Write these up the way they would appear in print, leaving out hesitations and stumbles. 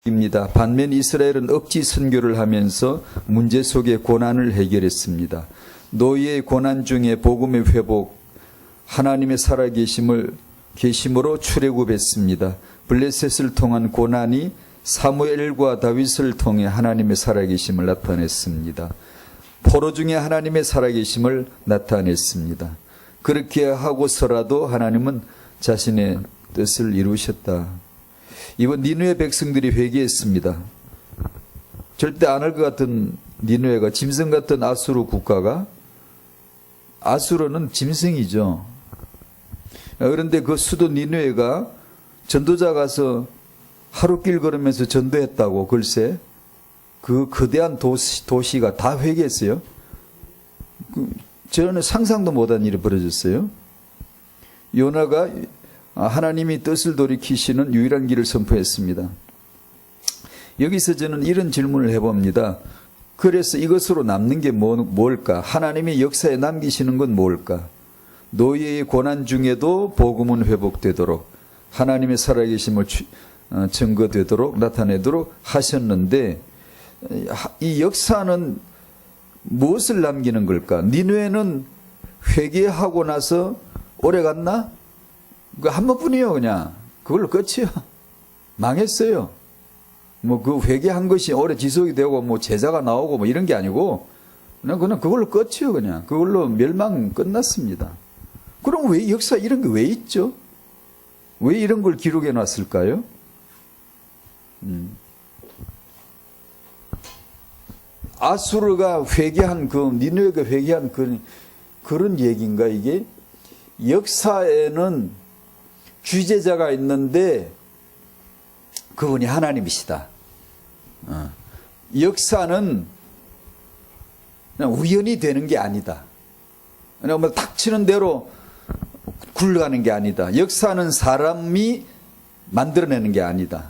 입니다. 반면 이스라엘은 억지 선교를 하면서 문제 속의 고난을 해결했습니다. 노예의 고난 중에 복음의 회복, 하나님의 살아계심으로 출애굽했습니다. 블레셋을 통한 고난이 사무엘과 다윗을 통해 하나님의 살아계심을 나타냈습니다. 포로 중에 하나님의 살아계심을 나타냈습니다. 그렇게 하고서라도 하나님은 자신의 뜻을 이루셨다. 이번 니느웨 백성들이 회개했습니다. 절대 안 할 것 같은 니느웨가, 짐승 같은 아수르 국가가, 아수르는 짐승이죠. 그런데 그 수도 니느웨가 전도자 가서 하루길 걸으면서 전도했다고, 글쎄 그 거대한 도시가 다 회개했어요. 저는 상상도 못한 일이 벌어졌어요. 요나가 하나님이 뜻을 돌이키시는 유일한 길을 선포했습니다. 여기서 저는 이런 질문을 해봅니다. 그래서 이것으로 남는 게 뭘까? 하나님이 역사에 남기시는 건 뭘까? 노예의 고난 중에도 복음은 회복되도록, 하나님의 살아계심을 증거되도록 나타내도록 하셨는데, 이 역사는 무엇을 남기는 걸까? 니느웨는 회개하고 나서 오래 갔나? 한 번뿐이요. 그냥 그걸로 끝이요. 망했어요. 뭐 그 회개한 것이 오래 지속이 되고 뭐 제자가 나오고 뭐 이런 게 아니고 그냥 그걸로 끝이요. 그냥 그걸로 멸망 끝났습니다. 그럼 왜 역사 이런 게 왜 있죠? 왜 이런 걸 기록해 놨을까요? 아수르가 회개한 니느웨가 회개한 그런 얘기인가 이게? 역사에는 주재자가 있는데 그분이 하나님이시다. 역사는 그냥 우연히 되는 게 아니다. 그냥 뭐 닥치는 대로 굴러가는 게 아니다. 역사는 사람이 만들어내는 게 아니다.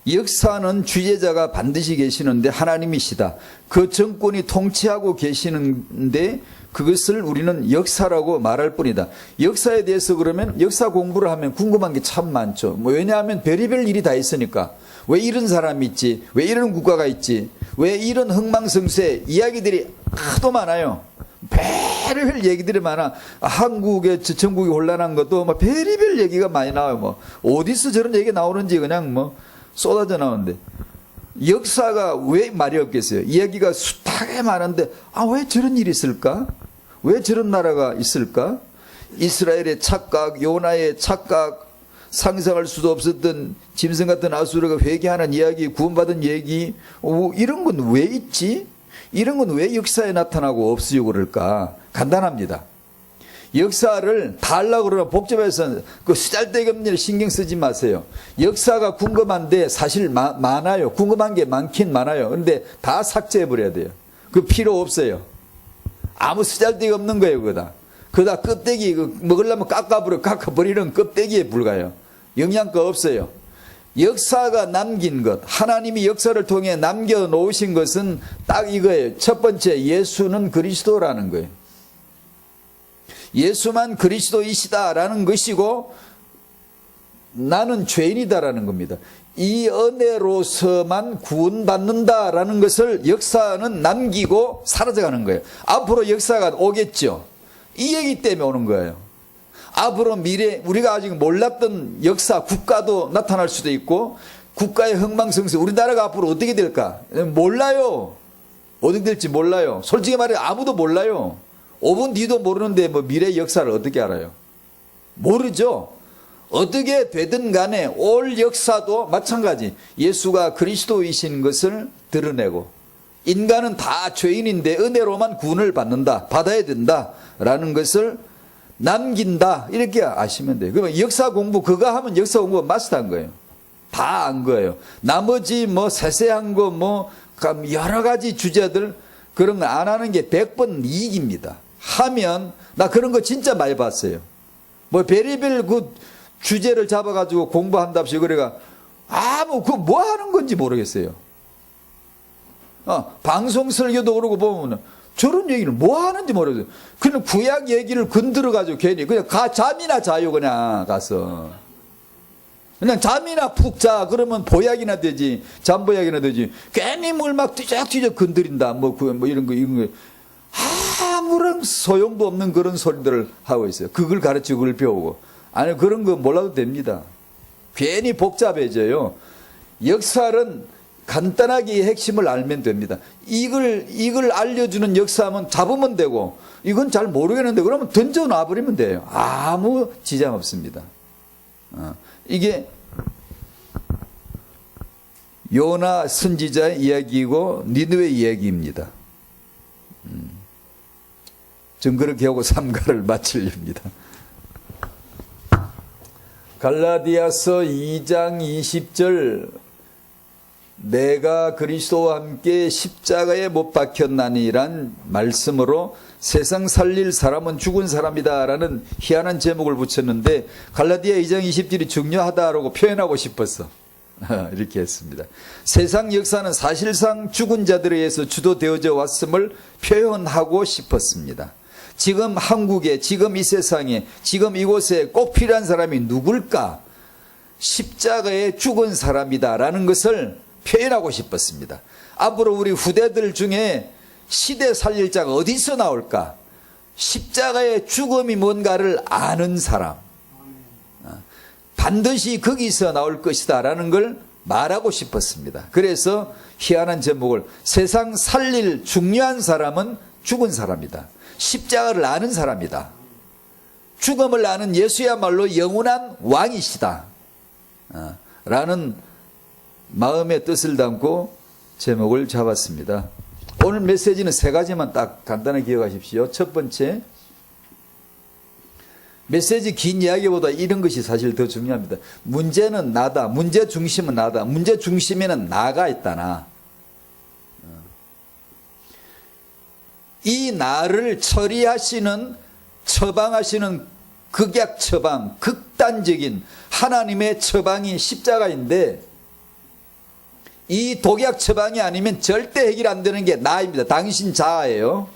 역사는 주재자가 반드시 계시는데 하나님이시다. 그 정권이 통치하고 계시는데 그것을 우리는 역사라고 말할 뿐이다. 역사에 대해서 그러면 역사 공부를 하면 궁금한 게 참 많죠. 왜냐하면 별의별 일이 다 있으니까. 왜 이런 사람이 있지? 왜 이런 국가가 있지? 왜 이런 흥망성쇠 이야기들이 하도 많아요. 별의별 얘기들이 많아. 한국의 전국이 혼란한 것도 뭐 별의별 얘기가 많이 나와요. 뭐 어디서 저런 얘기가 나오는지 그냥 뭐 쏟아져 나오는데, 역사가 왜 말이 없겠어요? 이야기가 숱하게 많은데 왜 저런 일이 있을까? 왜 저런 나라가 있을까? 이스라엘의 착각, 요나의 착각, 상상할 수도 없었던 짐승 같은 아수르가 회개하는 이야기, 구원받은 얘기, 이런 건 왜 있지? 이런 건 왜 역사에 나타나고 없어지고 그럴까? 간단합니다. 역사를 다 하려고 그러면 복잡해서 그 쓰잘데기 없는 일 신경 쓰지 마세요. 역사가 궁금한데 사실 많아요. 궁금한 게 많긴 많아요. 그런데 다 삭제해버려야 돼요. 그 필요 없어요. 아무 쓰잘데기 없는 거예요. 그거다 껍데기 먹으려면 깎아버리는 껍데기에 불과해요. 영양가 없어요. 역사가 남긴 것, 하나님이 역사를 통해 남겨놓으신 것은 딱 이거예요. 첫 번째, 예수는 그리스도라는 거예요. 예수만 그리스도이시다라는 것이고 나는 죄인이다라는 겁니다. 이 은혜로서만 구원받는다라는 것을 역사는 남기고 사라져가는 거예요. 앞으로 역사가 오겠죠. 이 얘기 때문에 오는 거예요. 앞으로 미래 우리가 아직 몰랐던 역사, 국가도 나타날 수도 있고 국가의 흥망성쇠, 우리나라가 앞으로 어떻게 될까? 몰라요. 어떻게 될지 몰라요. 솔직히 말해 아무도 몰라요. 5분 뒤도 모르는데 뭐 미래의 역사를 어떻게 알아요? 모르죠. 어떻게 되든 간에 올 역사도 마찬가지. 예수가 그리스도이신 것을 드러내고 인간은 다 죄인인데 은혜로만 구원을 받는다, 받아야 된다라는 것을 남긴다, 이렇게 아시면 돼요. 그러면 역사 공부 그거 하면 역사 공부 마스터한 거예요. 다 안 거예요. 나머지 뭐 세세한 거 뭐 여러 가지 주제들 그런 거 안 하는 게 100번 이익입니다. 하면 나 그런 거 진짜 많이 봤어요. 뭐 별의별 그 주제를 잡아가지고 공부한답시고 그래가 그거 뭐 하는 건지 모르겠어요. 방송 설교도 그러고 보면 저런 얘기를 뭐 하는지 모르겠어요. 그냥 구약 얘기를 건드려가지고 괜히 그냥 잠이나 자요 그냥 가서. 그냥 잠이나 푹 자. 그러면 보약이나 되지. 잠보약이나 되지. 괜히 뭘 막 뒤적뒤적 건드린다. 뭐 이런 거. 아무런 소용도 없는 그런 소리들을 하고 있어요. 그걸 가르치고 그걸 배우고. 아니, 그런 거 몰라도 됩니다. 괜히 복잡해져요. 역사는 간단하게 핵심을 알면 됩니다. 이걸 알려주는 역사하면 잡으면 되고, 이건 잘 모르겠는데 그러면 던져 놔버리면 돼요. 아무 지장 없습니다. 이게 요나 선지자의 이야기이고 니느웨 이야기입니다. 전 그렇게 하고 삼가를 마치렵니다. 갈라디아서 2장 20절 내가 그리스도와 함께 십자가에 못 박혔나니란 말씀으로 세상 살릴 사람은 죽은 사람이다 라는 희한한 제목을 붙였는데 갈라디아 2장 20절이 중요하다라고 표현하고 싶었어. 이렇게 했습니다. 세상 역사는 사실상 죽은 자들에 의해서 주도되어져 왔음을 표현하고 싶었습니다. 지금 한국에, 지금 이 세상에, 지금 이곳에 꼭 필요한 사람이 누굴까? 십자가에 죽은 사람이다라는 것을 표현하고 싶었습니다. 앞으로 우리 후대들 중에 시대 살릴 자가 어디서 나올까? 십자가의 죽음이 뭔가를 아는 사람. 반드시 거기서 나올 것이다 라는 걸 말하고 싶었습니다. 그래서 희한한 제목을 세상 살릴 중요한 사람은 죽은 사람이다. 십자가를 아는 사람이다. 죽음을 아는 예수야말로 영원한 왕이시다. 라는 마음의 뜻을 담고 제목을 잡았습니다. 오늘 메시지는 세 가지만 딱 간단하게 기억하십시오. 첫 번째, 메시지 긴 이야기보다 이런 것이 사실 더 중요합니다. 문제는 나다. 문제 중심은 나다. 문제 중심에는 나가 있다. 나. 이 나를 처리하시는, 처방하시는 극약 처방, 극단적인 하나님의 처방이 십자가인데 이 독약 처방이 아니면 절대 해결 안 되는 게 나입니다. 당신 자아예요.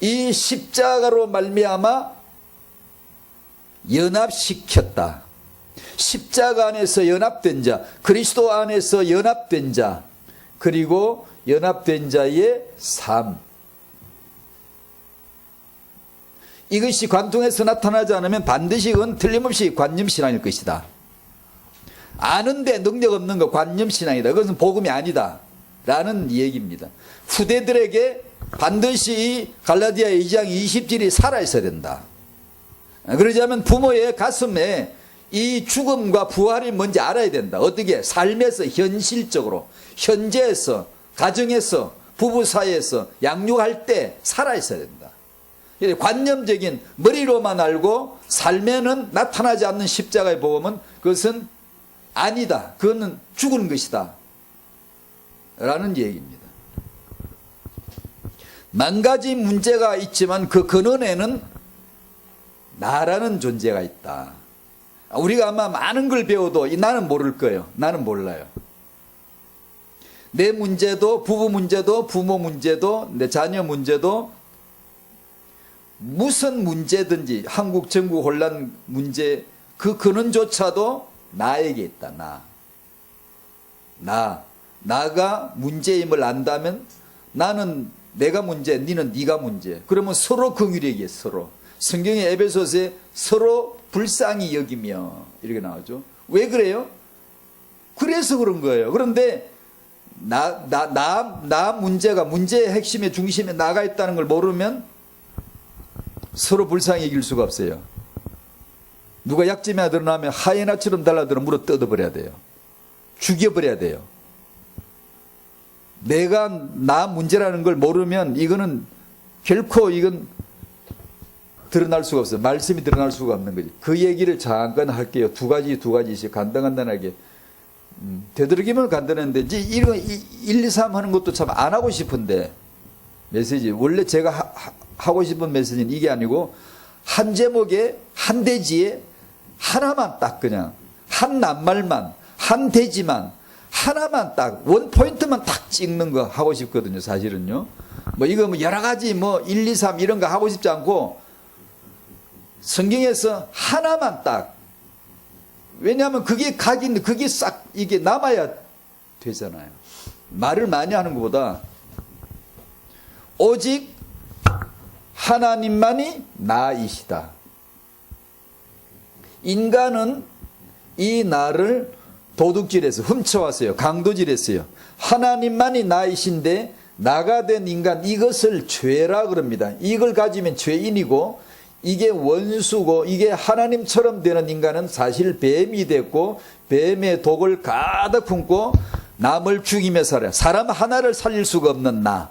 이 십자가로 말미암아 연합시켰다. 십자가 안에서 연합된 자, 그리스도 안에서 연합된 자, 그리고 연합된 자의 삶. 이것이 관통해서 나타나지 않으면 반드시 그건 틀림없이 관념신앙일 것이다. 아는데 능력 없는 거 관념신앙이다. 그것은 복음이 아니다 라는 얘기입니다. 후대들에게 반드시 갈라디아 2장 20절이 살아있어야 된다. 그러자면 부모의 가슴에 이 죽음과 부활이 뭔지 알아야 된다. 어떻게? 삶에서 현실적으로, 현재에서, 가정에서, 부부 사이에서 양육할 때 살아있어야 된다. 관념적인 머리로만 알고 삶에는 나타나지 않는 십자가의 복음은 그것은 아니다. 그거는 죽은 것이다 라는 얘기입니다. 만 가지 문제가 있지만 그 근원에는 나라는 존재가 있다. 우리가 아마 많은 걸 배워도 나는 모를 거예요. 나는 몰라요. 내 문제도, 부부 문제도, 부모 문제도, 내 자녀 문제도, 무슨 문제든지 한국 전국 혼란 문제 그 근원조차도 나에게 있다. 나가 문제임을 안다면 나는 내가 문제, 너는 네가 문제. 그러면 서로 긍휼히 얘기해. 서로. 성경의 에베소서에 서로 불쌍히 여기며 이렇게 나오죠. 왜 그래요? 그래서 그런 거예요. 그런데 나 문제가 문제의 핵심의 중심에 나가 있다는 걸 모르면 서로 불쌍히 여길 수가 없어요. 누가 약점이 하나 드러나면 하이에나처럼 달라들어 물어 뜯어버려야 돼요. 죽여버려야 돼요. 내가 나 문제라는 걸 모르면 이거는 결코 이건 드러날 수가 없어요. 말씀이 드러날 수가 없는 거지. 그 얘기를 잠깐 할게요. 두 가지씩 간단하게. 되도록이면 간단한데 이제 이런 1, 2, 3 하는 것도 참 안 하고 싶은데 메시지 원래 제가 하고 싶은 메시지는 이게 아니고 한 제목에 한 대지에 하나만 딱 그냥 한 낱말만 한 대지만 하나만 딱 원 포인트만 딱 찍는 거 하고 싶거든요. 사실은요. 뭐 이거 뭐 여러 가지 뭐 1, 2, 3 이런 거 하고 싶지 않고 성경에서 하나만 딱 왜냐하면 그게 각인데 그게 싹 이게 남아야 되잖아요. 말을 많이 하는 것보다 오직 하나님만이 나이시다. 인간은 이 나를 도둑질해서 훔쳐왔어요. 강도질했어요. 하나님만이 나이신데 나가 된 인간, 이것을 죄라 그럽니다. 이걸 가지면 죄인이고 이게 원수고, 이게 하나님처럼 되는 인간은 사실 뱀이 됐고 뱀의 독을 가득 품고 남을 죽이며 살아요. 사람 하나를 살릴 수가 없는 나,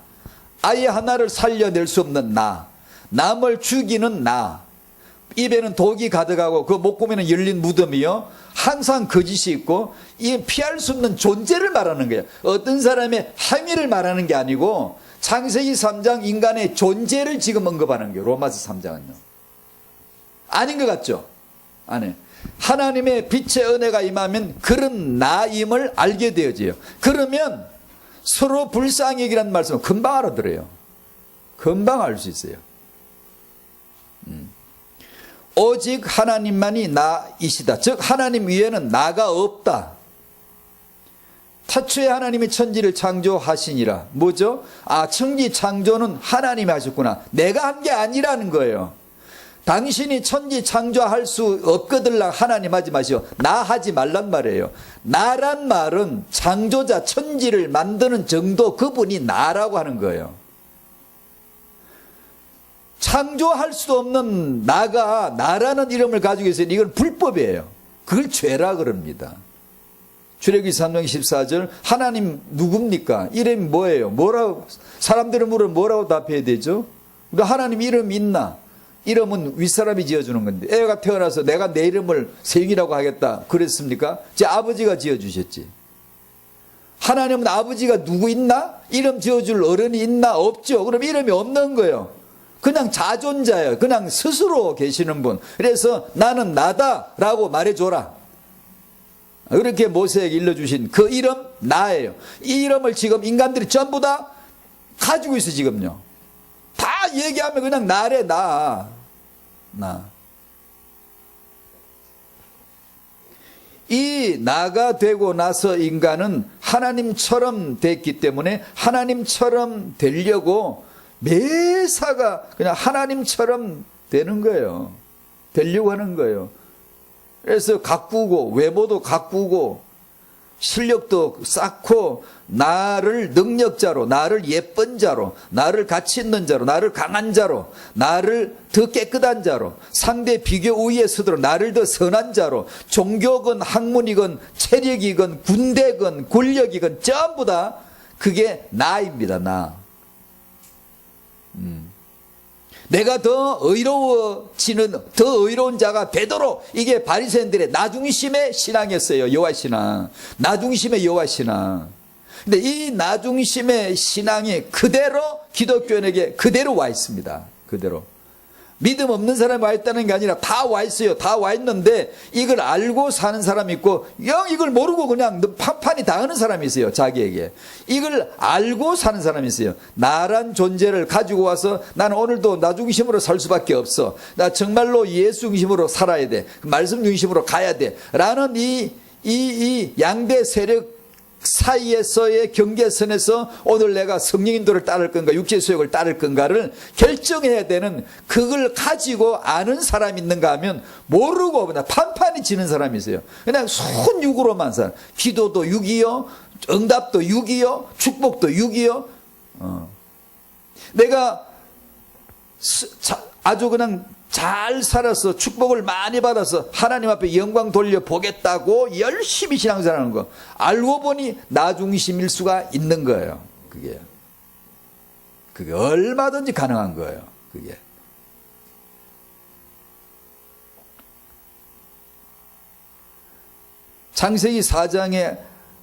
아이 하나를 살려낼 수 없는 나, 남을 죽이는 나, 입에는 독이 가득하고 그 목구멍에는 열린 무덤이요, 항상 거짓이 있고, 이 피할 수 없는 존재를 말하는 거예요. 어떤 사람의 행위를 말하는 게 아니고 창세기 3장 인간의 존재를 지금 언급하는 거예요. 로마서 3장은요. 아닌 것 같죠? 아니, 하나님의 빛의 은혜가 임하면 그런 나임을 알게 되어져요. 그러면 서로 불쌍히이라는 말씀을 금방 알아들어요. 금방 알 수 있어요. 오직 하나님만이 나이시다. 즉 하나님 위에는 나가 없다. 태초에 하나님이 천지를 창조하시니라. 뭐죠? 아, 천지 창조는 하나님이 하셨구나. 내가 한 게 아니라는 거예요. 당신이 천지 창조할 수 없거들라 하나님 하지 마시오. 나 하지 말란 말이에요. 나란 말은 창조자 천지를 만드는 정도, 그분이 나라고 하는 거예요. 창조할 수 없는 나가 나라는 이름을 가지고 있으니 이건 불법이에요. 그걸 죄라 그럽니다. 출애굽기 3장 14절 하나님 누굽니까? 이름이 뭐예요? 뭐라고 사람들은 물으면 뭐라고 답해야 되죠? 그러니까 하나님 이름 있나? 이름은 윗사람이 지어주는 건데, 애가 태어나서 내가 내 이름을 세윤이라고 하겠다 그랬습니까? 제 아버지가 지어주셨지. 하나님은 아버지가 누구 있나? 이름 지어줄 어른이 있나? 없죠. 그럼 이름이 없는 거예요. 그냥 자존자예요. 그냥 스스로 계시는 분. 그래서 나는 나다라고 말해줘라. 그렇게 모세에게 일러주신 그 이름 나예요. 이 이름을 지금 인간들이 전부 다 가지고 있어. 지금요. 다 얘기하면 그냥 나래. 나. 이 나가 되고 나서 인간은 하나님처럼 됐기 때문에 하나님처럼 되려고 매사가 그냥 하나님처럼 되는 거예요. 되려고 하는 거예요. 그래서 가꾸고 외모도 가꾸고 실력도 쌓고 나를 능력자로, 나를 예쁜 자로, 나를 가치 있는 자로, 나를 강한 자로, 나를 더 깨끗한 자로, 상대 비교 우위에 서도록 나를 더 선한 자로, 종교건 학문이건 체력이건 군대건 권력이건 전부 다 그게 나입니다. 나. 내가 더 의로워지는, 더 의로운 자가 되도록, 이게 바리새인들의 나중심의 신앙이었어요. 여호와신앙. 나중심의 여호와신앙. 근데 이 나중심의 신앙이 그대로 기독교인에게 그대로 와 있습니다. 그대로. 믿음 없는 사람이 와 있다는 게 아니라 다 와 있어요. 다 와 있는데 이걸 알고 사는 사람이 있고, 영 이걸 모르고 그냥 판판이 당하는 사람이 있어요. 자기에게. 이걸 알고 사는 사람이 있어요. 나란 존재를 가지고 와서 나는 오늘도 나 중심으로 살 수밖에 없어. 나 정말로 예수 중심으로 살아야 돼. 말씀 중심으로 가야 돼. 라는 이 양대 세력 사이에서의 경계선에서 오늘 내가 성령 인도를 따를 건가 육체 수욕을 따를 건가를 결정해야 되는, 그걸 가지고 아는 사람이 있는가 하면 모르고 그냥 판판이 지는 사람이 있어요. 그냥 손육으로만 살아. 기도도 육이요, 응답도 육이요, 축복도 육이요. 내가 아주 그냥 잘 살아서 축복을 많이 받아서 하나님 앞에 영광 돌려보겠다고 열심히 신앙생활하는 거 알고 보니 나중심일 수가 있는 거예요. 그게 얼마든지 가능한 거예요. 그게. 창세기 4장에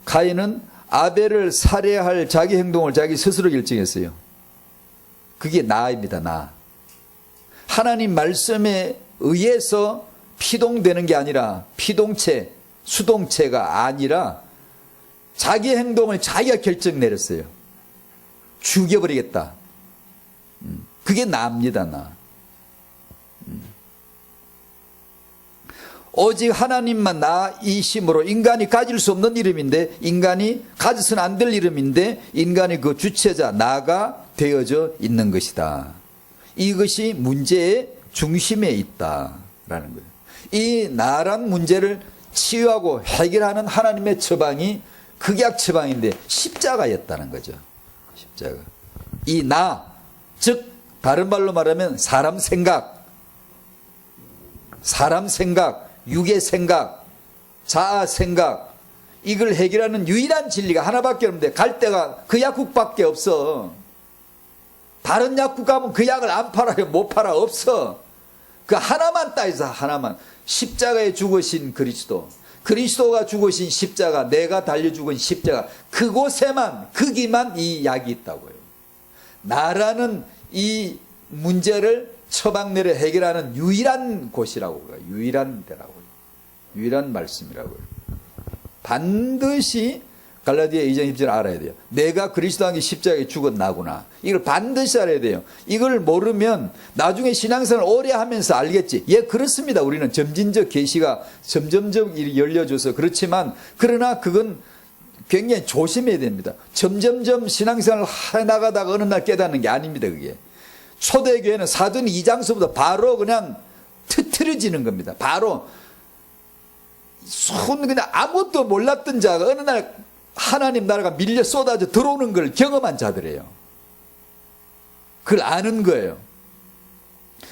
가인은 아벨을 살해할 자기 행동을 자기 스스로 결정했어요. 그게 나입니다. 나. 하나님 말씀에 의해서 피동되는 게 아니라, 피동체, 수동체가 아니라 자기 행동을 자기가 결정 내렸어요. 죽여버리겠다. 그게 나입니다. 나. 오직 하나님만 나이심으로 인간이 가질 수 없는 이름인데, 인간이 가져서는 안 될 이름인데, 인간이 그 주체자 나가 되어져 있는 것이다. 이것이 문제의 중심에 있다라는 거예요. 이 나란 문제를 치유하고 해결하는 하나님의 처방이 극약 처방인데 십자가였다는 거죠. 십자가. 이 나, 즉 다른 말로 말하면 사람 생각, 육의 생각, 자아 생각, 이걸 해결하는 유일한 진리가 하나밖에 없는데 갈 데가 그 약국밖에 없어. 다른 약국 가면 그 약을 안 팔아요. 못 팔아. 없어. 그 하나만 따져서 하나만. 십자가에 죽으신 그리스도, 그리스도가 죽으신 십자가, 내가 달려 죽은 십자가, 그곳에만, 거기만 이 약이 있다고요. 나라는 이 문제를 처방내려 해결하는 유일한 곳이라고 그래요. 유일한 데라고요. 유일한 말씀이라고요. 반드시 갈라디아 2장 10절 알아야 돼요. 내가 그리스도와 함께 십자가에 죽었나구나. 이걸 반드시 알아야 돼요. 이걸 모르면 나중에 신앙생활을 오래 하면서 알겠지. 예, 그렇습니다. 우리는 점진적 계시가 점점점 열려줘서 그렇지만, 그러나 그건 굉장히 조심해야 됩니다. 점점점 신앙생활을 해나가다가 어느 날 깨닫는 게 아닙니다. 그게 초대교회는 사도행 2장서부터 바로 그냥 트트려지는 겁니다. 바로 그냥 아무것도 몰랐던 자가 어느 날 하나님 나라가 밀려 쏟아져 들어오는 걸 경험한 자들이에요. 그걸 아는 거예요.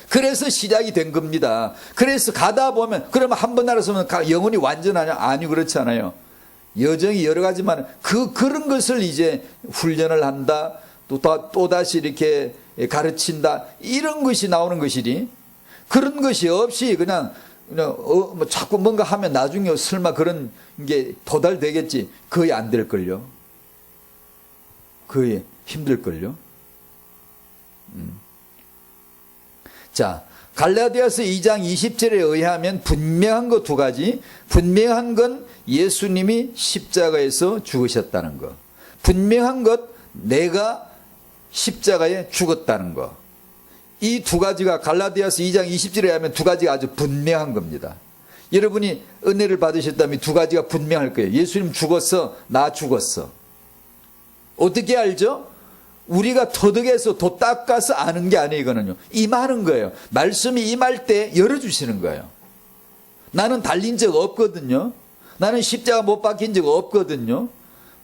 그래서 시작이 된 겁니다. 그래서 가다 보면, 그러면 한 번 알았으면 영혼이 완전하냐? 아니요, 그렇지 않아요. 여정이 여러 가지만, 그런 것을 이제 훈련을 한다, 또다시 이렇게 가르친다, 이런 것이 나오는 것이니, 그런 것이 없이 그냥 뭐 자꾸 뭔가 하면 나중에 설마 그런 게 도달되겠지. 거의 안 될걸요. 거의 힘들걸요. 자, 갈라디아서 2장 20절에 의하면 분명한 거 두 가지. 분명한 건 예수님이 십자가에서 죽으셨다는 거. 분명한 것, 내가 십자가에 죽었다는 거. 이 두 가지가 갈라디아서 2장 20절에 의하면 두 가지가 아주 분명한 겁니다. 여러분이 은혜를 받으셨다면 두 가지가 분명할 거예요. 예수님 죽었어, 나 죽었어. 어떻게 알죠? 우리가 터득해서 도 닦아서 아는 게 아니에요. 이거는요, 임하는 거예요. 말씀이 임할 때 열어주시는 거예요. 나는 달린 적 없거든요. 나는 십자가 못 박힌 적 없거든요.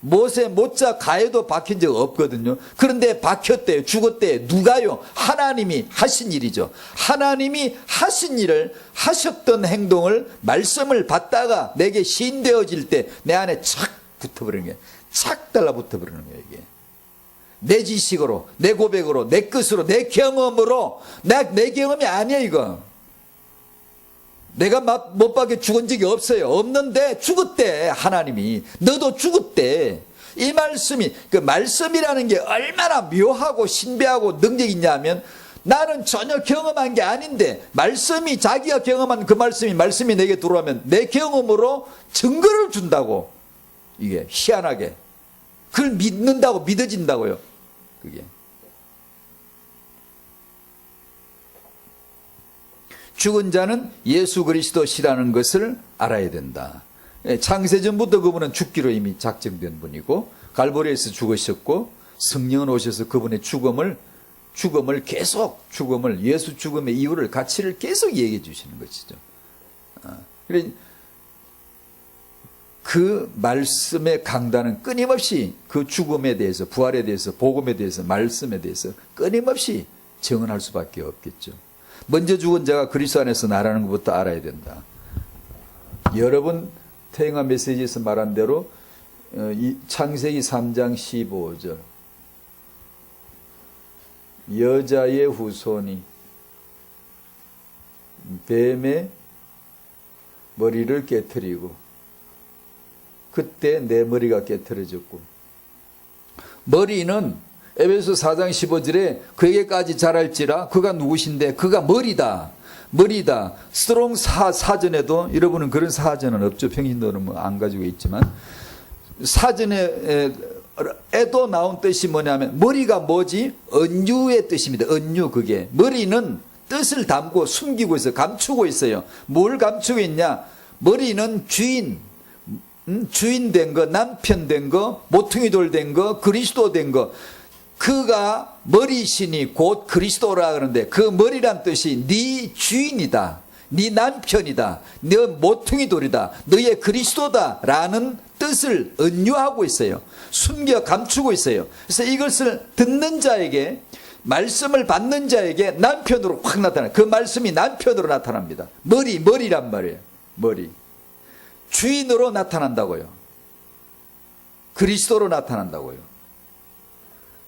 못에 못자 가에도 박힌 적 없거든요. 그런데 박혔대요. 죽었대요. 누가요? 하나님이 하신 일이죠. 하나님이 하신 일을, 하셨던 행동을, 말씀을 받다가 내게 시인되어질 때 내 안에 착 붙어버리는 거예요. 착 달라붙어버리는 거예요. 이게 내 지식으로, 내 고백으로, 내 끝으로, 내 경험으로. 내 경험이 아니에요. 이거 내가 못 박혀 죽은 적이 없어요. 없는데 죽었대. 하나님이. 너도 죽었대. 이 말씀이, 그 말씀이라는 게 얼마나 묘하고 신비하고 능력이 있냐면, 나는 전혀 경험한 게 아닌데 말씀이, 자기가 경험한 그 말씀이 내게 들어오면 내 경험으로 증거를 준다고. 이게 희한하게 그걸 믿는다고, 믿어진다고요. 그게 죽은 자는 예수 그리스도시라는 것을 알아야 된다. 창세전부터 그분은 죽기로 이미 작정된 분이고, 갈보리에서 죽으셨고, 성령은 오셔서 그분의 죽음을 계속, 예수 죽음의 이유를, 가치를 계속 얘기해 주시는 것이죠. 그 말씀의 강단은 끊임없이 그 죽음에 대해서, 부활에 대해서, 복음에 대해서, 말씀에 대해서 끊임없이 증언할 수밖에 없겠죠. 먼저 죽은 자가 그리스도 안에서 나라는 것부터 알아야 된다. 여러분 태영아 메시지에서 말한 대로 창세기 3장 15절, 여자의 후손이 뱀의 머리를 깨트리고 그때 내 머리가 깨트려졌고, 머리는 에베소 4장 15절에 그에게까지 자랄지라 그가 누구신데 그가 머리다. 스트롱 사전에도, 여러분은 그런 사전은 없죠. 평신도는 뭐 안 가지고 있지만, 사전에도 나온 뜻이 뭐냐면, 머리가 뭐지? 은유의 뜻입니다. 은유. 그게 머리는 뜻을 담고 숨기고 있어요. 감추고 있어요. 뭘 감추고 있냐? 머리는 주인 된 거, 남편 된 거, 모퉁이돌 된 거, 그리스도 된 거. 그가 머리시니 곧 그리스도라 그러는데 그 머리란 뜻이 네 주인이다, 네 남편이다, 너 모퉁이돌이다, 너의 그리스도다 라는 뜻을 은유하고 있어요. 숨겨 감추고 있어요. 그래서 이것을 듣는 자에게, 말씀을 받는 자에게 남편으로 확 나타나요. 그 말씀이 남편으로 나타납니다. 머리란 말이에요. 머리. 주인으로 나타난다고요. 그리스도로 나타난다고요.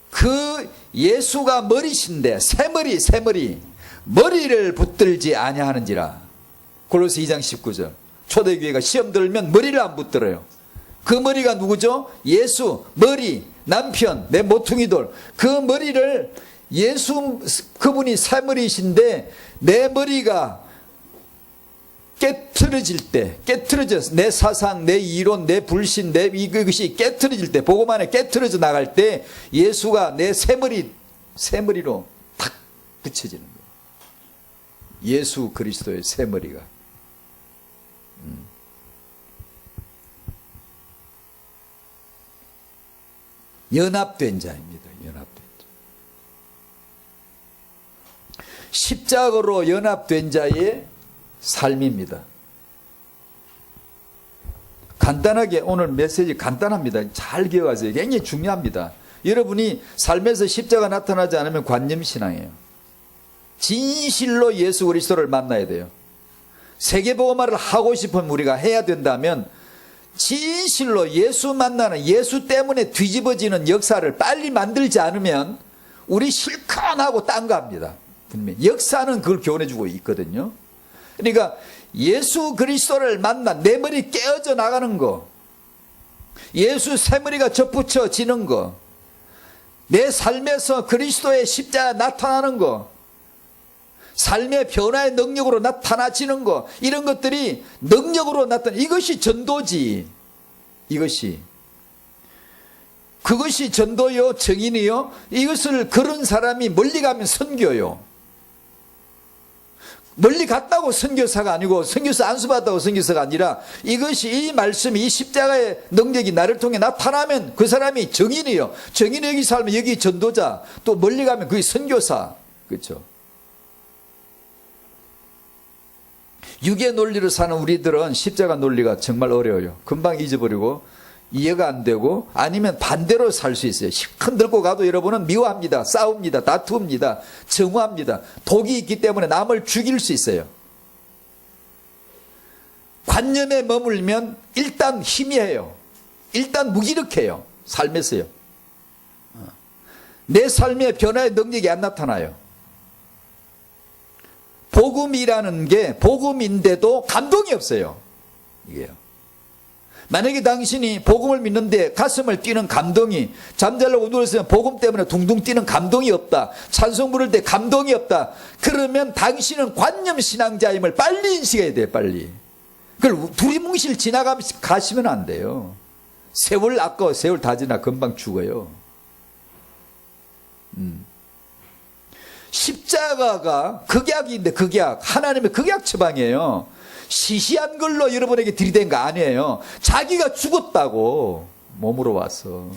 그 예수가 머리신데 새머리 머리를 붙들지 아니하는지라. 골로새 2장 19절. 초대교회가 시험 들면 머리를 안 붙들어요. 그 머리가 누구죠? 예수, 머리, 남편, 내 모퉁이돌. 그 머리를 예수, 그분이 새머리이신데 내 머리가 깨트려질 때, 내 사상, 내 이론, 내 불신, 내 이것이 깨트려질 때, 복음 안에 깨트려져 나갈 때 예수가 내 새머리로 탁 붙여지는 거예요. 예수 그리스도의 새머리가. 연합된 자입니다. 연합된 자. 십자가로 연합된 자의 삶입니다. 간단하게 오늘 메시지 간단합니다. 잘 기억하세요. 굉장히 중요합니다. 여러분이 삶에서 십자가 나타나지 않으면 관념신앙이에요. 진실로 예수 그리스도를 만나야 돼요. 세계복음화를 하고 싶으면 우리가 해야 된다면 진실로 예수 만나는, 예수 때문에 뒤집어지는 역사를 빨리 만들지 않으면 우리 실컷 하고 딴 거 합니다. 분명히 역사는 그걸 교훈해주고 있거든요. 그러니까 예수 그리스도를 만나 내 머리 깨어져 나가는 거, 예수 새머리가 접붙여지는 거, 내 삶에서 그리스도의 십자가 나타나는 거, 삶의 변화의 능력으로 나타나지는 거, 이런 것들이 능력으로 나타나, 이것이 전도지. 그것이 전도요, 정인이요. 이것을 그런 사람이 멀리 가면 선교요. 멀리 갔다고 선교사가 아니고, 선교사 안수받았다고 선교사가 아니라, 이것이, 이 말씀이, 이 십자가의 능력이 나를 통해 나타나면 그 사람이 정인이요. 정인이 여기 살면 여기 전도자, 또 멀리 가면 그게 선교사. 그렇죠? 육의 논리로 사는 우리들은 십자가 논리가 정말 어려워요. 금방 잊어버리고 이해가 안 되고, 아니면 반대로 살 수 있어요. 실컷 들고 가도 여러분은 미워합니다. 싸웁니다. 다투입니다. 정오합니다. 독이 있기 때문에 남을 죽일 수 있어요. 관념에 머물면 일단 희미해요. 일단 무기력해요. 삶에서요. 내 삶의 변화의 능력이 안 나타나요. 복음이라는 게 복음인데도 감동이 없어요. 이게요. 만약에 당신이 복음을 믿는데 가슴을 뛰는 감동이, 잠자려고 누웠으면 복음 때문에 둥둥 뛰는 감동이 없다, 찬송 부를 때 감동이 없다, 그러면 당신은 관념신앙자임을 빨리 인식해야 돼요. 빨리. 그걸 두리뭉실 지나가시면 안 돼요. 세월 아까워. 세월 다 지나 금방 죽어요. 십자가가 극약인데, 극약, 하나님의 극약 처방이에요. 시시한 걸로 여러분에게 들이댄 거 아니에요. 자기가 죽었다고 몸으로 와서.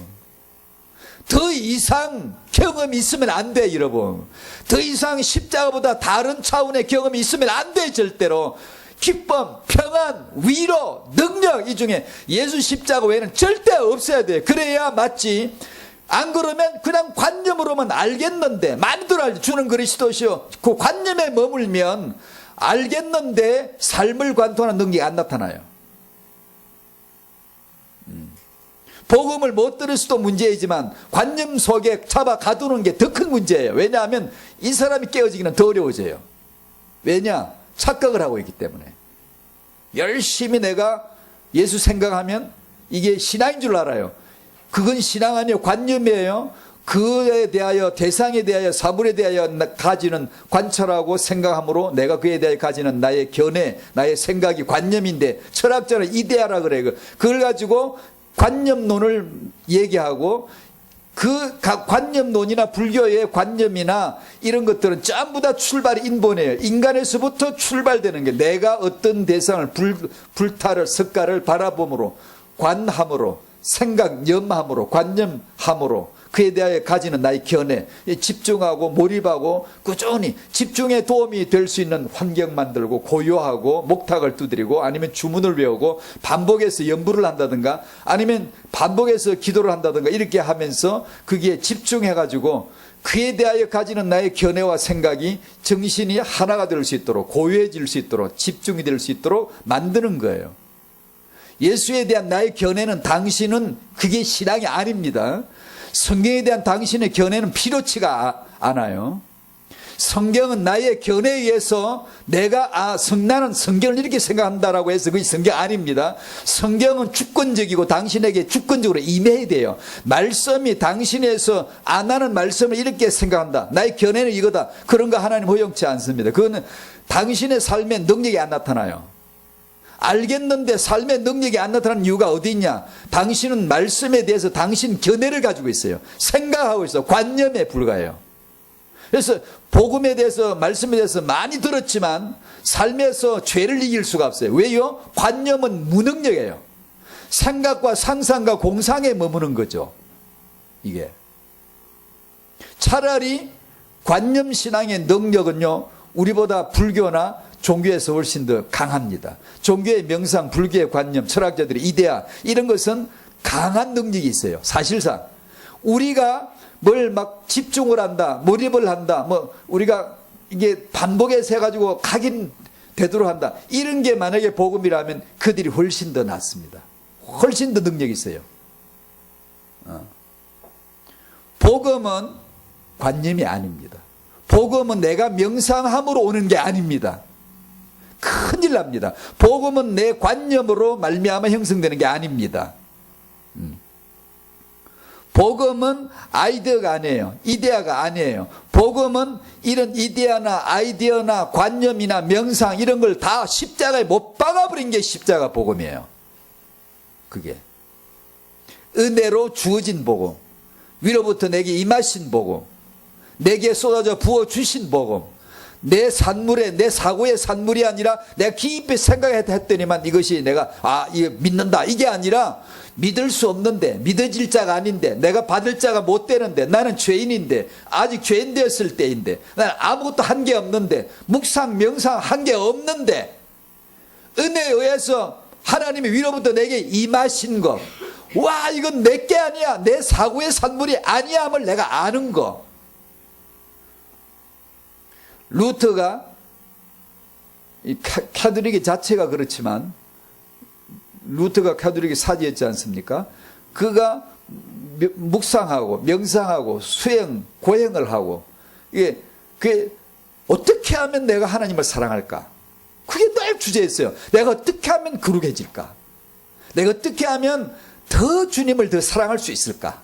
더 이상 경험이 있으면 안 돼, 여러분. 더 이상 십자가보다 다른 차원의 경험이 있으면 안 돼, 절대로. 기쁨, 평안, 위로, 능력, 이 중에 예수 십자가 외에는 절대 없어야 돼. 그래야 맞지. 안 그러면 그냥 관념으로만 알겠는데, 마음대로 알지. 주는 그리스도시요. 그 관념에 머물면 알겠는데 삶을 관통하는 능력이 안 나타나요. 복음을 못 들을 수도 문제이지만 관념 속에 잡아 가두는 게 더 큰 문제예요. 왜냐하면 이 사람이 깨어지기는 더 어려워져요. 왜냐? 착각을 하고 있기 때문에. 열심히 내가 예수 생각하면 이게 신앙인 줄 알아요. 그건 신앙 아니에요. 관념이에요. 그에 대하여, 대상에 대하여, 사물에 대하여 가지는 관찰하고 생각함으로 내가 그에 대하여 가지는 나의 견해, 나의 생각이 관념인데, 철학자는 이데아라 그래요. 그걸 가지고 관념론을 얘기하고 그 관념론이나 불교의 관념이나 이런 것들은 전부 다 출발이 인본이에요. 인간에서부터 출발되는 게 내가 어떤 대상을 불타를 석가를 바라봄으로 관함으로 생각 염함으로 관념함으로 그에 대하여 가지는 나의 견해 집중하고 몰입하고 꾸준히 집중에 도움이 될 수 있는 환경 만들고 고요하고 목탁을 두드리고 아니면 주문을 외우고 반복해서 연부를 한다든가 아니면 반복해서 기도를 한다든가 이렇게 하면서 거기에 집중해 가지고 그에 대하여 가지는 나의 견해와 생각이 정신이 하나가 될 수 있도록 고요해질 수 있도록 집중이 될 수 있도록 만드는 거예요. 예수에 대한 나의 견해는 당신은 그게 신앙이 아닙니다. 성경에 대한 당신의 견해는 필요치가 않아요. 성경은 나의 견해에 의해서 내가 나는 성경을 이렇게 생각한다라고 해서 그게 성경 아닙니다. 성경은 주권적이고 당신에게 주권적으로 임해야 돼요. 말씀이 당신에서 나는 말씀을 이렇게 생각한다. 나의 견해는 이거다. 그런 거 하나님 허용치 않습니다. 그거는 당신의 삶에 능력이 안 나타나요. 알겠는데 삶의 능력이 안 나타나는 이유가 어디 있냐? 당신은 말씀에 대해서 당신 견해를 가지고 있어요. 생각하고 있어. 관념에 불과해요. 그래서 복음에 대해서 말씀에 대해서 많이 들었지만 삶에서 죄를 이길 수가 없어요. 왜요? 관념은 무능력이에요. 생각과 상상과 공상에 머무는 거죠. 이게 차라리 관념신앙의 능력은요 우리보다 불교나 종교에서 훨씬 더 강합니다. 종교의 명상, 불교의 관념, 철학자들의 이데아 이런 것은 강한 능력이 있어요. 사실상 우리가 뭘 막 집중을 한다, 몰입을 한다, 뭐 우리가 이게 반복해서 해가지고 각인 되도록 한다. 이런 게 만약에 복음이라면 그들이 훨씬 더 낫습니다. 훨씬 더 능력이 있어요. 복음은 관념이 아닙니다. 복음은 내가 명상함으로 오는 게 아닙니다. 큰일 납니다. 복음은 내 관념으로 말미암아 형성되는 게 아닙니다. 복음은 아이디어가 아니에요. 이데아가 아니에요. 복음은 이런 이데아나 아이디어나 관념이나 명상 이런 걸 다 십자가에 못 박아버린 게 십자가 복음이에요. 그게 은혜로 주어진 복음, 위로부터 내게 임하신 복음, 내게 쏟아져 부어주신 복음, 내 산물에 내 사고의 산물이 아니라 내가 깊이 생각했더니만 이것이 내가 이거 믿는다 이게 아니라 믿을 수 없는데 믿어질 자가 아닌데 내가 받을 자가 못 되는데 나는 죄인인데 아직 죄인 되었을 때인데 나는 아무것도 한 게 없는데 묵상 명상 한 게 없는데 은혜에 의해서 하나님이 위로부터 내게 임하신 것, 와 이건 내게 아니야 내 사고의 산물이 아니야 함을 내가 아는 거. 루터가 카톨릭 자체가 그렇지만 루터가 카톨릭 사지였지 않습니까? 그가 묵상하고 명상하고 수행 고행을 하고 그게 어떻게 하면 내가 하나님을 사랑할까? 그게 늘 주제였어요. 내가 어떻게 하면 거룩해질까? 내가 어떻게 하면 더 주님을 더 사랑할 수 있을까?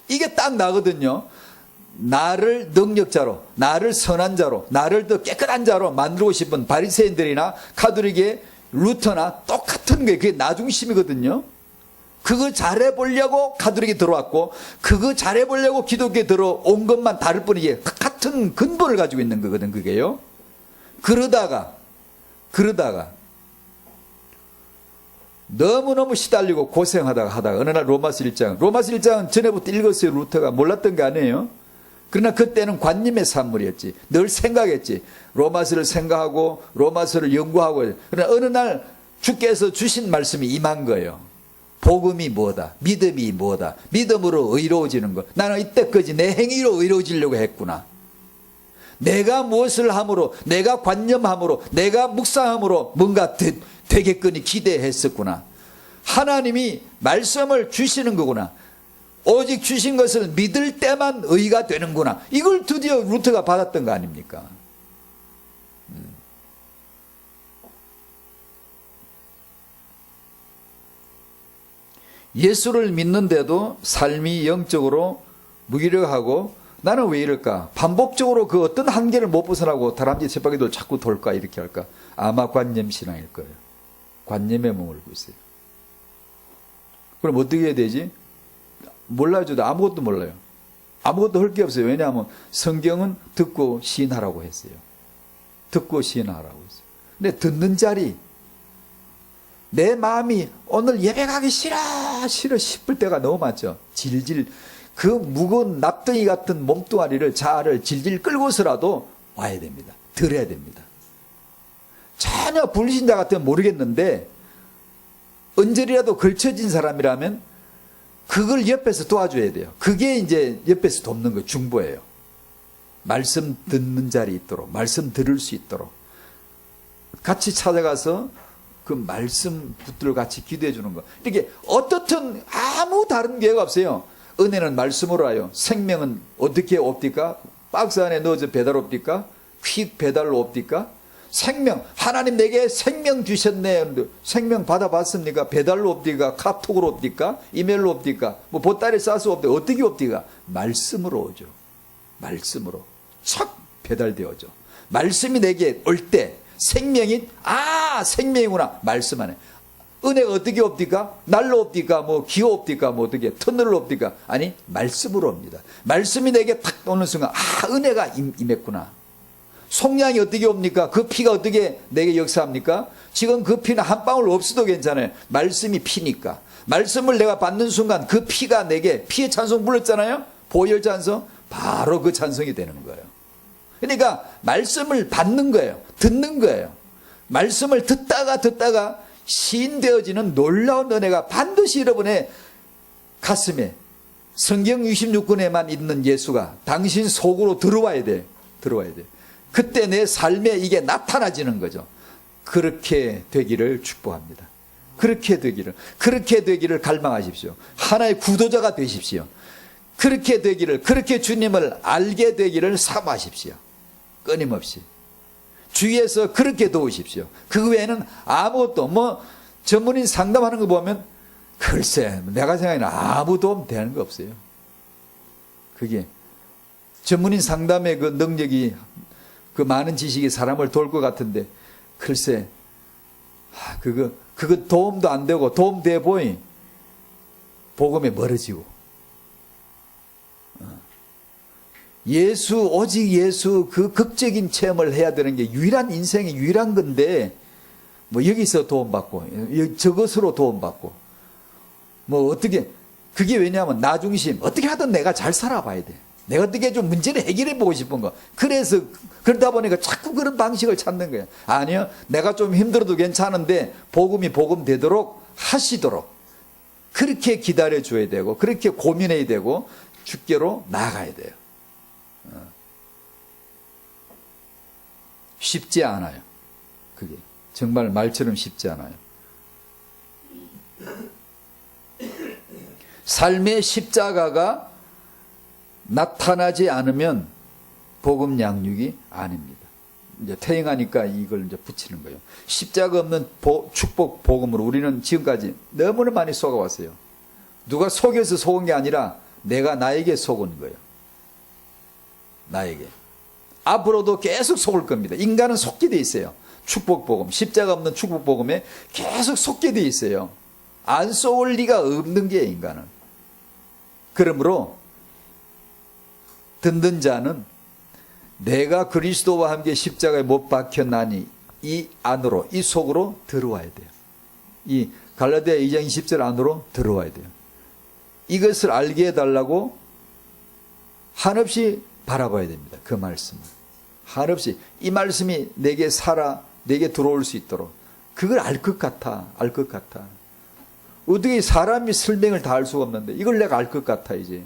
이게 딱 나거든요. 나를 능력자로, 나를 선한 자로, 나를 더 깨끗한 자로 만들고 싶은 바리새인들이나 카톨릭의 루터나 똑같은 게 그게 나중심이거든요. 그거 잘해보려고 카톨릭에 들어왔고 그거 잘해보려고 기독교에 들어온 것만 다를 뿐이지 같은 근본을 가지고 있는 거거든 그게요. 그러다가 너무너무 시달리고 고생하다가 어느 날 로마서 1장은 전에부터 읽었어요. 루터가 몰랐던 게 아니에요. 그러나 그때는 관념의 산물이었지. 늘 생각했지. 로마서를 생각하고 로마서를 연구하고. 그러나 어느 날 주께서 주신 말씀이 임한 거예요. 복음이 뭐다? 믿음이 뭐다? 믿음으로 의로워지는 것. 나는 이때까지 내 행위로 의로워지려고 했구나. 내가 무엇을 함으로, 내가 관념함으로, 내가 묵상함으로 뭔가 되겠거니 기대했었구나. 하나님이 말씀을 주시는 거구나. 오직 주신 것을 믿을 때만 의가 되는구나. 이걸 드디어 루터가 받았던 거 아닙니까? 예수를 믿는데도 삶이 영적으로 무기력하고 나는 왜 이럴까? 반복적으로 그 어떤 한계를 못 벗어나고 다람쥐 쳇바퀴돌 자꾸 돌까? 이렇게 할까? 아마 관념신앙일 거예요. 관념에 머물고 있어요. 그럼 어떻게 해야 되지? 몰라줘도 아무것도 몰라요. 아무것도 할 게 없어요. 왜냐하면 성경은 듣고 시인하라고 했어요. 듣고 시인하라고 했어요. 근데 듣는 자리, 내 마음이 오늘 예배 가기 싫어 싶을 때가 너무 많죠. 질질 그 무거운 납덩이 같은 몸뚱아리를 자아를 질질 끌고서라도 와야 됩니다. 들어야 됩니다. 전혀 불신자 같으면 모르겠는데 언저리라도 걸쳐진 사람이라면 그걸 옆에서 도와줘야 돼요. 그게 이제 옆에서 돕는 거 중보예요. 말씀 듣는 자리 있도록, 말씀 들을 수 있도록 같이 찾아가서 그 말씀 붙들어 같이 기도해 주는 거. 이렇게 어떻든 아무 다른 계획 없어요. 은혜는 말씀으로 와요. 생명은 어떻게 옵니까? 박스 안에 넣어서 배달 옵니까? 퀵 배달로 옵니까? 생명, 하나님 내게 생명 주셨네. 생명 받아봤습니까? 배달로 옵니까? 카톡으로 옵니까? 이메일로 옵니까? 뭐 보따리 싸서 옵니까? 어떻게 옵니까? 말씀으로 오죠. 말씀으로 착 배달되어져. 말씀이 내게 올 때 생명이 생명이구나. 말씀 안에. 은혜가 어떻게 옵니까? 날로 옵니까? 뭐 기어 옵니까? 뭐 어떻게 터널로 옵니까? 아니 말씀으로 옵니다. 말씀이 내게 탁 오는 순간 은혜가 임했구나. 속량이 어떻게 옵니까? 그 피가 어떻게 내게 역사합니까? 지금 그 피는 한 방울 없어도 괜찮아요. 말씀이 피니까. 말씀을 내가 받는 순간 그 피가 내게 피의 찬송 불렀잖아요. 보혈 찬송. 바로 그 찬송이 되는 거예요. 그러니까 말씀을 받는 거예요. 듣는 거예요. 말씀을 듣다가 시인되어지는 놀라운 은혜가 반드시 여러분의 가슴에 성경 66권에만 있는 예수가 당신 속으로 들어와야 돼. 들어와야 돼. 그때 내 삶에 이게 나타나지는 거죠. 그렇게 되기를 축복합니다. 그렇게 되기를 갈망하십시오. 하나의 구도자가 되십시오. 그렇게 되기를, 그렇게 주님을 알게 되기를 사모하십시오. 끊임없이. 주위에서 그렇게 도우십시오. 그 외에는 아무것도, 전문인 상담하는 거 보면, 글쎄, 내가 생각에는 아무 도움 되는 거 없어요. 그게, 전문인 상담의 그 능력이, 그 많은 지식이 사람을 도울 것 같은데, 글쎄, 그거 도움도 안 되고, 도움돼 보이, 복음에 멀어지고, 오직 예수 그 극적인 체험을 해야 되는 게 유일한 인생의 유일한 건데, 여기서 도움받고, 저것으로 도움받고, 어떻게, 그게 왜냐하면 나 중심, 어떻게 하든 내가 잘 살아봐야 돼. 내가 어떻게 좀 문제를 해결해 보고 싶은 거. 그래서, 그러다 보니까 자꾸 그런 방식을 찾는 거예요. 아니요, 내가 좀 힘들어도 괜찮은데, 복음이 복음 되도록 하시도록. 그렇게 기다려 줘야 되고, 그렇게 고민해야 되고, 주께로 나아가야 돼요. 쉽지 않아요. 그게 정말 말처럼 쉽지 않아요. 삶의 십자가가 나타나지 않으면 복음 양육이 아닙니다. 이제 퇴행하니까 이걸 이제 붙이는 거예요. 십자가 없는 축복 복음으로 우리는 지금까지 너무나 많이 속아왔어요. 누가 속여서 속은 게 아니라 내가 나에게 속은 거예요. 나에게. 앞으로도 계속 속을 겁니다. 인간은 속게 돼 있어요. 축복복음, 십자가 없는 축복복음에 계속 속게 돼 있어요. 안 속을 리가 없는 게 인간은. 그러므로 듣는 자는 내가 그리스도와 함께 십자가에 못 박혔나니 이 안으로, 이 속으로 들어와야 돼요. 이 갈라디아 2장 20절 안으로 들어와야 돼요. 이것을 알게 해달라고 한없이 바라봐야 됩니다. 그 말씀을. 한없이 이 말씀이 내게 내게 들어올 수 있도록 그걸 알 것 같아. 어떻게 사람이 설명을 다 할 수가 없는데 이걸 내가 알 것 같아 이제.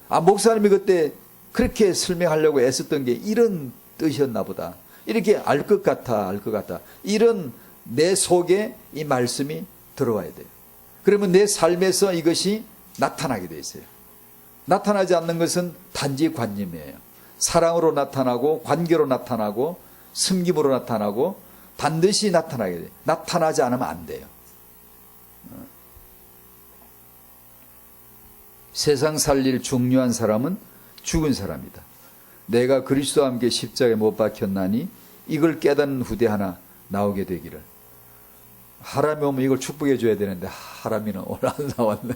목사님이 그때 그렇게 설명하려고 애썼던 게 이런 뜻이었나 보다. 이렇게 알 것 같아. 이런 내 속에 이 말씀이 들어와야 돼요. 그러면 내 삶에서 이것이 나타나게 돼 있어요. 나타나지 않는 것은 단지 관념이에요. 사랑으로 나타나고 관계로 나타나고 섬김으로 나타나고 반드시 나타나게 돼요. 나타나지 않으면 안 돼요. 세상 살릴 중요한 사람은 죽은 사람이다. 내가 그리스도와 함께 십자가에 못 박혔나니 이걸 깨닫는 후대 하나 나오게 되기를. 하람이 오면 이걸 축복해 줘야 되는데 하람이는 오늘 안 나왔네.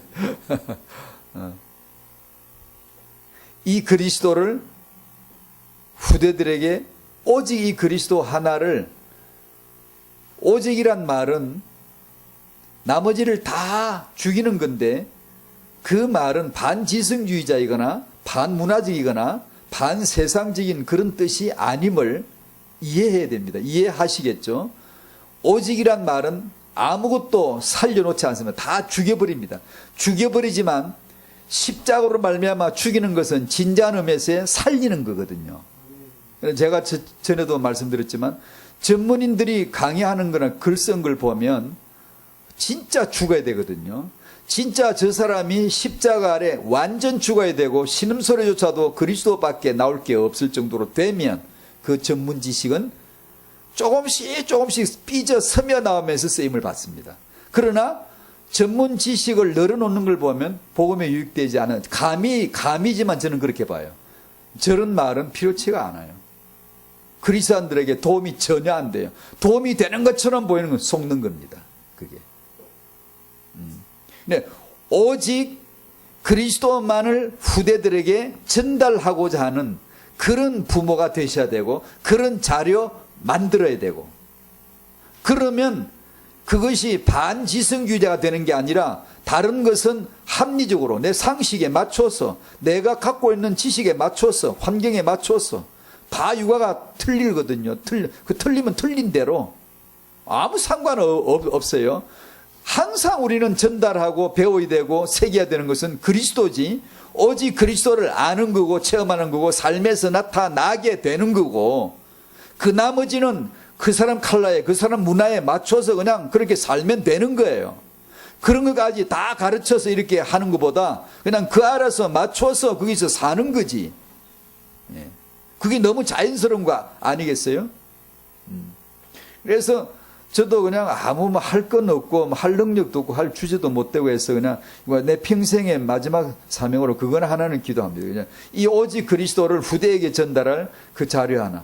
이 그리스도를 후대들에게 오직 이 그리스도 하나를, 오직이란 말은 나머지를 다 죽이는 건데 그 말은 반지성주의자이거나 반문화적이거나 반세상적인 그런 뜻이 아님을 이해해야 됩니다. 이해하시겠죠? 오직이란 말은 아무것도 살려놓지 않습니다. 다 죽여버립니다. 죽여버리지만 십자가로 말미암아 죽이는 것은 진지한 의미에서 살리는 거거든요. 제가 전에도 말씀드렸지만 전문인들이 강의하는 거나 글 쓴 걸 보면 진짜 죽어야 되거든요. 진짜 저 사람이 십자가 아래 완전 죽어야 되고 신음소리조차도 그리스도밖에 나올 게 없을 정도로 되면 그 전문 지식은 조금씩 삐져 서며 나오면서 쓰임을 받습니다. 그러나 전문 지식을 늘어놓는 걸 보면 복음에 유익되지 않은, 감이지만 저는 그렇게 봐요. 저런 말은 필요치가 않아요. 그리스도인들에게 도움이 전혀 안 돼요. 도움이 되는 것처럼 보이는 건 속는 겁니다. 그게. 네, 오직 그리스도만을 후대들에게 전달하고자 하는 그런 부모가 되셔야 되고 그런 자료 만들어야 되고, 그러면 그것이 반지성주의자가 되는 게 아니라 다른 것은 합리적으로 내 상식에 맞춰서 내가 갖고 있는 지식에 맞춰서 환경에 맞춰서 다 육아가 틀리거든요. 틀리면 틀린 대로 아무 상관없어요. 항상 우리는 전달하고 배워야 되고 새겨야 되는 것은 그리스도지, 오직 그리스도를 아는 거고 체험하는 거고 삶에서 나타나게 되는 거고, 그 나머지는 그 사람 칼라에 그 사람 문화에 맞춰서 그냥 그렇게 살면 되는 거예요. 그런 것까지 다 가르쳐서 이렇게 하는 것보다 그냥 그 알아서 맞춰서 거기서 사는 거지. 그게 너무 자연스러운 거 아니겠어요? 그래서 저도 그냥 아무 할 건 없고 할 능력도 없고 할 주제도 못 되고 해서 그냥 내 평생의 마지막 사명으로 그건 하나는 기도합니다. 그냥 이 오직 그리스도를 후대에게 전달할 그 자료 하나.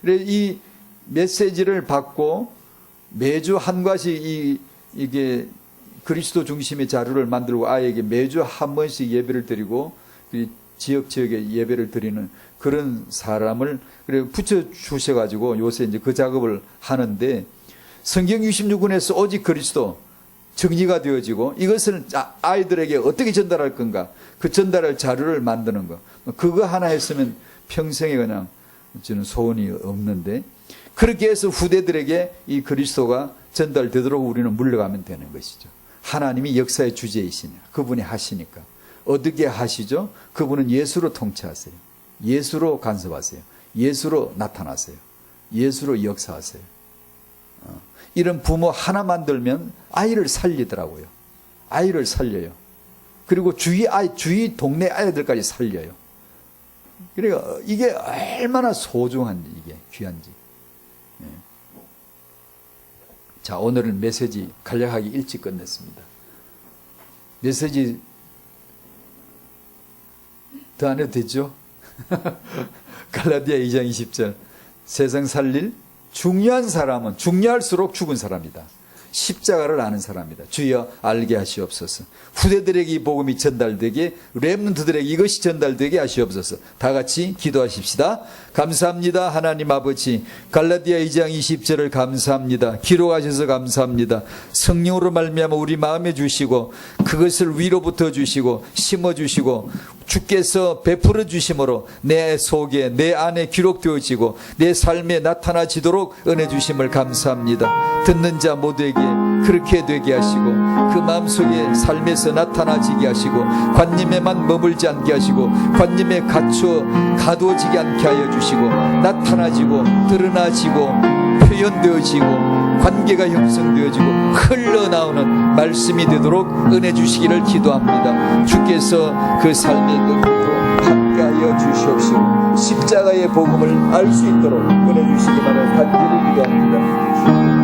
그래서 이 메시지를 받고 매주 한 과씩 이게 그리스도 중심의 자료를 만들고 아이에게 매주 한 번씩 예배를 드리고 지역에 예배를 드리는 그런 사람을 그래 붙여 주셔가지고 요새 이제 그 작업을 하는데, 성경 66권에서 오직 그리스도 정리가 되어지고 이것을 아이들에게 어떻게 전달할 건가, 그 전달할 자료를 만드는 거, 그거 하나 했으면 평생에 그냥 저는 소원이 없는데, 그렇게 해서 후대들에게 이 그리스도가 전달되도록 우리는 물러가면 되는 것이죠. 하나님이 역사의 주제이시냐, 그분이 하시니까. 어떻게 하시죠? 그분은 예수로 통치하세요. 예수로 간섭하세요. 예수로 나타나세요. 예수로 역사하세요. 이런 부모 하나 만들면 아이를 살리더라고요. 아이를 살려요. 그리고 주위 동네 아이들까지 살려요. 그러니까 이게 얼마나 소중한지, 이게 귀한지. 자, 오늘은 메시지 간략하게 일찍 끝냈습니다. 메시지 더 안 해도 되죠? 갈라디아 2장 20절. 세상 살릴 중요한 사람은 중요할수록 죽은 사람이다. 십자가를 아는 사람이다. 주여 알게 하시옵소서. 후대들에게 이 복음이 전달되게, 렘넌트들에게 이것이 전달되게 하시옵소서. 다 같이 기도하십시다. 감사합니다. 하나님 아버지, 갈라디아 2장 20절을 감사합니다. 기록하셔서 감사합니다. 성령으로 말미암아 우리 마음에 주시고 그것을 위로부터 주시고 심어주시고 주께서 베풀어 주심으로 내 속에 내 안에 기록되어지고 내 삶에 나타나지도록 은혜 주심을 감사합니다. 듣는 자 모두에게 그렇게 되게 하시고 그 마음속에 삶에서 나타나지게 하시고 관념에만 머물지 않게 하시고 관념에 가두어지게 않게 하여 주시고 나타나지고 드러나지고 표현되어지고 관계가 형성되어지고 흘러나오는 말씀이 되도록 은혜 주시기를 기도합니다. 주께서 그 삶의 능력으로 함께하여 주시옵시고 십자가의 복음을 알 수 있도록 은혜 주시기 바라 간절히 기도합니다.